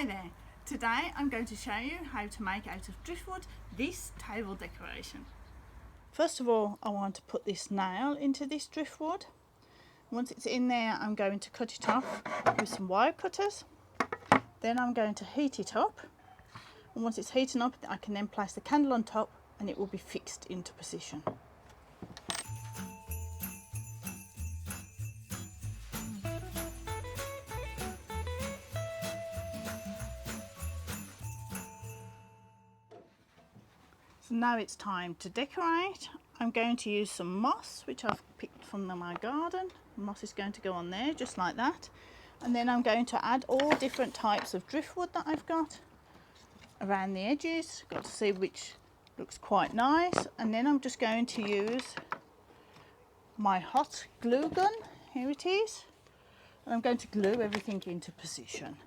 Hi there, today I'm going to show you how to make out of driftwood this table decoration. First of all, I want to put this nail into this driftwood. Once it's in there, I'm going to cut it off with some wire cutters. Then I'm going to heat it up, and once it's heating up I can then place the candle on top and it will be fixed into position. So now it's time to decorate. I'm going to use some moss which I've picked from my garden. Moss is going to go on there just like that, and then I'm going to add all different types of driftwood that I've got around the edges. Got to see which looks quite nice, and then I'm just going to use my hot glue gun. Here it is, and I'm going to glue everything into position.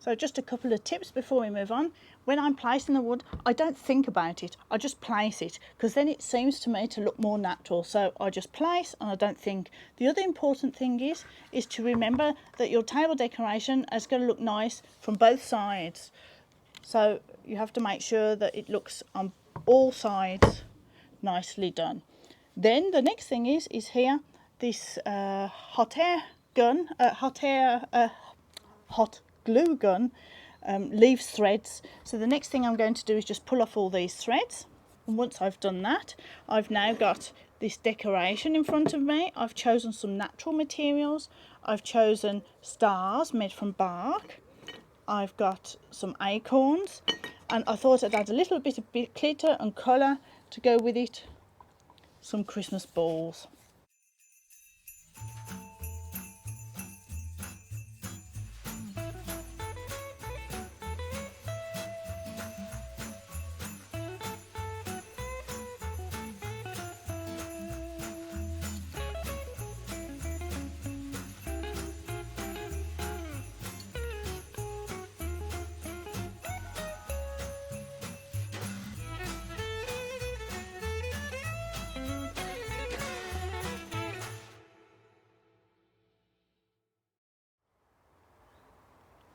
So just a couple of tips before we move on. When I'm placing the wood, I don't think about it, I just place it, because then it seems to me to look more natural. So I just place and I don't think. The other important thing is to remember that your table decoration is going to look nice from both sides. So you have to make sure that it looks on all sides nicely done. Then the next thing is here, this hot glue gun leaves threads. So the next thing I'm going to do is just pull off all these threads, and once I've done that, I've now got this decoration in front of me. I've chosen some natural materials. I've chosen stars made from bark. I've got some acorns, and I thought I'd add a little bit of glitter and colour to go with it. Some Christmas balls.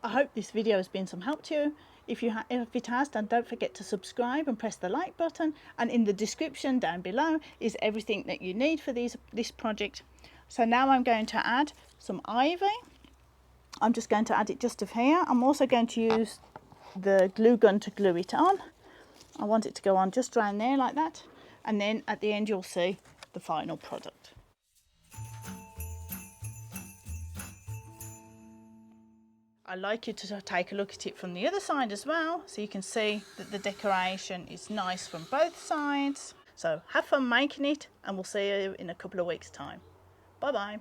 I hope this video has been some help to you. If it has, then don't forget to subscribe and press the like button, and in the description down below is everything that you need for this project. So now I'm going to add some ivy. I'm just going to add it just of here. I'm also going to use the glue gun to glue it on. I want it to go on just around there like that, and then at the end you'll see the final product. I'd like you to take a look at it from the other side as well, so you can see that the decoration is nice from both sides. So have fun making it, and we'll see you in a couple of weeks' time. Bye bye.